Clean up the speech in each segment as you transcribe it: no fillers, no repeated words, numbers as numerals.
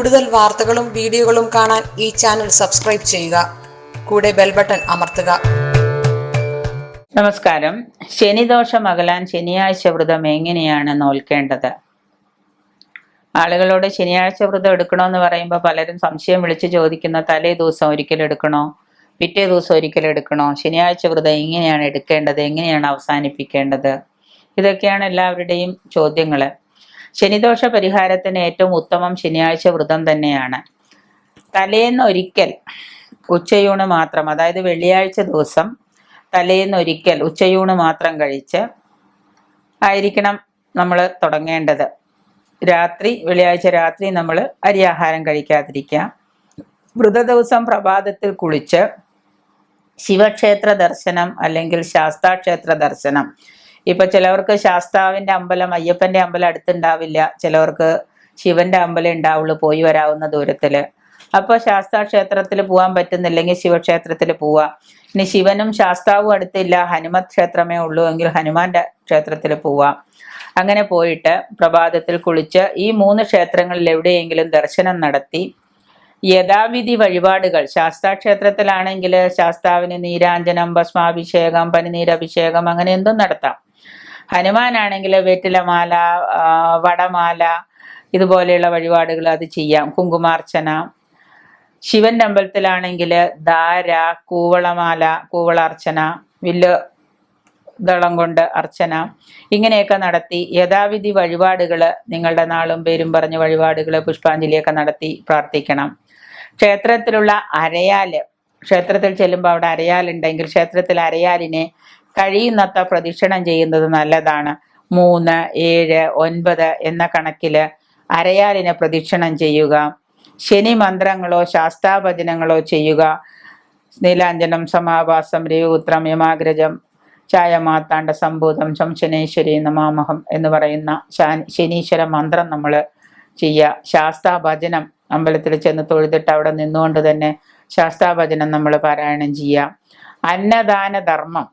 കൂടുതൽ വാർത്തകളും വീഡിയോകളും കാണാൻ ഈ ചാനൽ സബ്സ്ക്രൈബ് ചെയ്യുക. കൂടെ ബെൽ ബട്ടൺ അമർത്തുക. നമസ്കാരം. ശനിദോഷം അകലാൻ ശനിയാഴ്ച വ്രതം എങ്ങനെയാണ് നോൽക്കേണ്ടത്? ആളുകളോട് ശനിയാഴ്ച വ്രതം എടുക്കണമെന്ന് പറയുമ്പോൾ പലരും സംശയം വിളിച്ച് ചോദിക്കുന്ന തലേ ദിവസം ഒരിക്കൽ എടുക്കണോ, പിറ്റേ ദിവസം ഒരിക്കൽ എടുക്കണോ, ശനിയാഴ്ച വ്രതം എങ്ങനെയാണ് എടുക്കേണ്ടത്, എങ്ങനെയാണ് അവസാനിപ്പിക്കേണ്ടത്, ഇതൊക്കെയാണ് എല്ലാവരുടെയും ചോദ്യങ്ങൾ. ശനിദോഷ പരിഹാരത്തിന് ഏറ്റവും ഉത്തമം ശനിയാഴ്ച വ്രതം തന്നെയാണ്. തലേന്നൊരിക്കൽ ഉച്ചയൂണ് മാത്രം, അതായത് വെള്ളിയാഴ്ച ദിവസം തലേന്നൊരിക്കൽ ഉച്ചയൂണ് മാത്രം കഴിച്ച് ആയിരിക്കണം നമ്മൾ തുടങ്ങേണ്ടത്. വെള്ളിയാഴ്ച രാത്രി നമ്മൾ അരിയാഹാരം കഴിക്കാതിരിക്കുക. വ്രത ദിവസം പ്രഭാതത്തിൽ കുളിച്ച് ശിവക്ഷേത്ര ദർശനം അല്ലെങ്കിൽ ശാസ്താക്ഷേത്ര ദർശനം. ഇപ്പൊ ചിലവർക്ക് ശാസ്താവിന്റെ അമ്പലം, അയ്യപ്പന്റെ അമ്പലം അടുത്തുണ്ടാവില്ല, ചിലവർക്ക് ശിവന്റെ അമ്പലം ഉണ്ടാവുള്ളൂ പോയി വരാവുന്ന ദൂരത്തില്. അപ്പോൾ ശാസ്താക്ഷേത്രത്തിൽ പോകാൻ പറ്റുന്നില്ലെങ്കിൽ ശിവക്ഷേത്രത്തിൽ പോവാ. ഇനി ശിവനും ശാസ്താവും അടുത്തില്ല, ഹനുമത് ക്ഷേത്രമേ ഉള്ളൂ എങ്കിൽ ഹനുമാന്റെ ക്ഷേത്രത്തിൽ പോവാം. അങ്ങനെ പോയിട്ട് പ്രഭാതത്തിൽ കുളിച്ച് ഈ 3 ക്ഷേത്രങ്ങളിൽ എവിടെയെങ്കിലും ദർശനം നടത്തി യഥാവിധി വഴിപാടുകൾ, ശാസ്താക്ഷേത്രത്തിലാണെങ്കിൽ ശാസ്താവിന് നീരാഞ്ജനം, ഭസ്മാഭിഷേകം, പനിനീരഭിഷേകം, അങ്ങനെ എന്തും നടത്താം. ഹനുമാനാണെങ്കിൽ വെറ്റിലമാല, വടമാല, ഇതുപോലെയുള്ള വഴിപാടുകൾ അത് ചെയ്യാം. കുങ്കുമാർച്ചന. ശിവന്റെ അമ്പലത്തിലാണെങ്കിൽ ധാര, കൂവളമാല, കൂവളാർച്ചന, വില്ല് ദളം കൊണ്ട് അർച്ചന, ഇങ്ങനെയൊക്കെ നടത്തി യഥാവിധി വഴിപാടുകൾ, നിങ്ങളുടെ നാളും പേരും പറഞ്ഞ വഴിപാടുകൾ, പുഷ്പാഞ്ജലിയൊക്കെ നടത്തി പ്രാർത്ഥിക്കണം. ക്ഷേത്രത്തിലുള്ള അരയാല്, ക്ഷേത്രത്തിൽ ചെല്ലുമ്പോൾ അവിടെ അരയാലുണ്ടെങ്കിൽ ക്ഷേത്രത്തിൽ അരയാലിനെ കഴിയുന്നത്ര പ്രദക്ഷിണം ചെയ്യുന്നത് നല്ലതാണ്. 3, 7, 9 എന്ന കണക്കില് അരയാലിനെ പ്രദക്ഷിണം ചെയ്യുക. ശനി മന്ത്രങ്ങളോ ശാസ്താഭജനങ്ങളോ ചെയ്യുക. നീലാഞ്ജനം, സമാഭാസം, രവിപുത്രം, യമാഗ്രജം, ഛായമാത്താണ്ട സംഭൂതം, ശംശനേശ്വരി നമാമഹം എന്ന് പറയുന്ന ശനീശ്വര മന്ത്രം നമ്മൾ ചെയ്യുക. ശാസ്താഭജനം അമ്പലത്തിൽ ചെന്ന് തൊഴുതിട്ട് അവിടെ നിന്നുകൊണ്ട് തന്നെ ശാസ്താഭജനം നമ്മൾ പാരായണം ചെയ്യുക. അന്നദാന ധർമ്മം,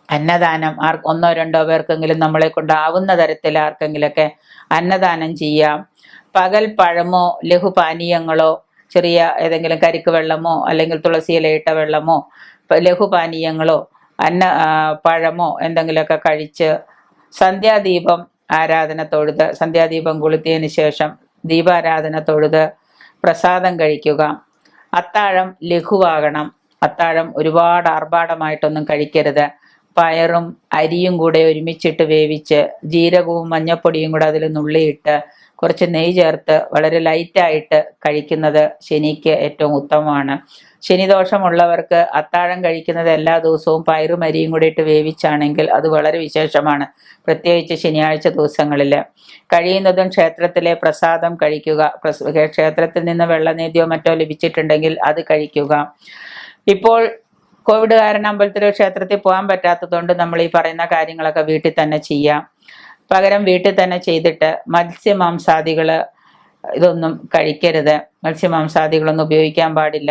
അന്നദാനം 1, 2 പേർക്കെങ്കിലും നമ്മളെ കൊണ്ടാവുന്ന തരത്തിൽ ആർക്കെങ്കിലൊക്കെ അന്നദാനം ചെയ്യാം. പകൽ പഴമോ ലഘുപാനീയങ്ങളോ, ചെറിയ ഏതെങ്കിലും കരിക്ക് വെള്ളമോ അല്ലെങ്കിൽ തുളസി ഇലയിട്ട വെള്ളമോ ലഘുപാനീയങ്ങളോ പഴമോ എന്തെങ്കിലുമൊക്കെ കഴിച്ച് സന്ധ്യാദീപം ആരാധന തൊഴുത്, സന്ധ്യാദീപം കൊളുത്തിയതിന് ശേഷം ദീപാരാധന തൊഴുത് പ്രസാദം കഴിക്കുക. അത്താഴം ലഘുവാകണം. അത്താഴം ഒരുപാട് ആർഭാടമായിട്ടൊന്നും കഴിക്കരുത്. പയറും അരിയും കൂടെ ഒരുമിച്ചിട്ട് വേവിച്ച് ജീരകവും മഞ്ഞപ്പൊടിയും കൂടെ അതിൽ നുള്ളിയിട്ട് കുറച്ച് നെയ്യ് ചേർത്ത് വളരെ ലൈറ്റായിട്ട് കഴിക്കുന്നത് ശനിക്ക് ഏറ്റവും ഉത്തമമാണ്. ശനിദോഷമുള്ളവർക്ക് അത്താഴം കഴിക്കുന്നത് എല്ലാ ദിവസവും പയറും അരിയും കൂടി ഇട്ട് വേവിച്ചാണെങ്കിൽ അത് വളരെ വിശേഷമാണ്. പ്രത്യേകിച്ച് ശനിയാഴ്ച ദിവസങ്ങളിൽ കഴിയുന്നതും ക്ഷേത്രത്തിലെ പ്രസാദം കഴിക്കുക. ക്ഷേത്രത്തിൽ നിന്ന് വെള്ളനേദ്യോ മറ്റോ ലഭിച്ചിട്ടുണ്ടെങ്കിൽ അത് കഴിക്കുക. ഇപ്പോൾ കോവിഡ് കാരണം അമ്പലത്തിലോ ക്ഷേത്രത്തിൽ പോകാൻ പറ്റാത്തതുകൊണ്ട് നമ്മൾ ഈ പറയുന്ന കാര്യങ്ങളൊക്കെ വീട്ടിൽ തന്നെ ചെയ്യാം. പകരം വീട്ടിൽ തന്നെ ചെയ്തിട്ട് മത്സ്യമാംസാദികൾ ഇതൊന്നും കഴിക്കരുത്. മത്സ്യമാംസാദികളൊന്നും ഉപയോഗിക്കാൻ പാടില്ല.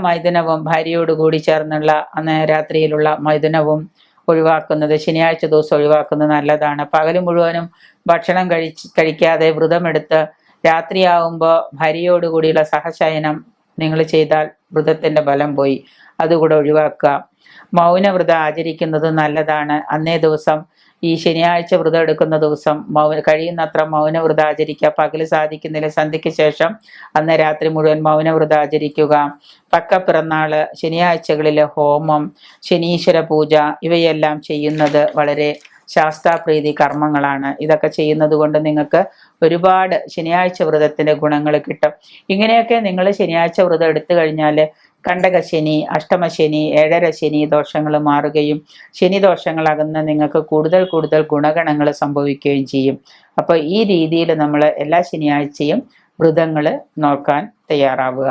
മൈഥുനവും, ഭാര്യയോടുകൂടി ചേർന്നുള്ള അന്ന് രാത്രിയിലുള്ള മൈഥുനവും ഒഴിവാക്കുന്നത്, ശനിയാഴ്ച ദിവസം ഒഴിവാക്കുന്നത് നല്ലതാണ്. പകൽ മുഴുവനും ഭക്ഷണം കഴിക്കാതെ വ്രതമെടുത്ത് രാത്രിയാവുമ്പോൾ ഭാര്യയോടുകൂടിയുള്ള സഹശയനം നിങ്ങൾ ചെയ്താൽ വ്രതത്തിന്റെ ബലം പോയി. അതുകൂടെ ഒഴിവാക്കുക. മൗനവ്രതം ആചരിക്കുന്നത് നല്ലതാണ്. അന്നേ ദിവസം ഈ ശനിയാഴ്ച വ്രതം എടുക്കുന്ന ദിവസം കഴിയുന്നത്ര മൗനവ്രതം ആചരിക്കുക. പകല് സാധിക്കുന്നില്ല, സന്ധ്യയ്ക്ക് ശേഷം അന്ന് രാത്രി മുഴുവൻ മൗനവ്രതം ആചരിക്കുക. പക്കപ്പിറന്നാള്, ശനിയാഴ്ചകളിലെ ഹോമം, ശനീശ്വര പൂജ ഇവയെല്ലാം ചെയ്യുന്നത് വളരെ ശാസ്താപ്രീതി കർമ്മങ്ങളാണ്. ഇതൊക്കെ ചെയ്യുന്നത് കൊണ്ട് നിങ്ങൾക്ക് ഒരുപാട് ശനിയാഴ്ച വ്രതത്തിന്റെ ഗുണങ്ങൾ കിട്ടും. ഇങ്ങനെയൊക്കെ നിങ്ങൾ ശനിയാഴ്ച വ്രതം എടുത്തു കഴിഞ്ഞാൽ കണ്ടകശനി, അഷ്ടമശനി, 7ര ശനി ദോഷങ്ങൾ മാറുകയും ശനിദോഷങ്ങൾ അകന്ന് നിങ്ങൾക്ക് കൂടുതൽ ഗുണഗണങ്ങൾ സംഭവിക്കുകയും ചെയ്യും. അപ്പോൾ ഈ രീതിയിൽ നമ്മൾ എല്ലാ ശനിയാഴ്ചയും വ്രതങ്ങൾ നോക്കാൻ തയ്യാറാവുക.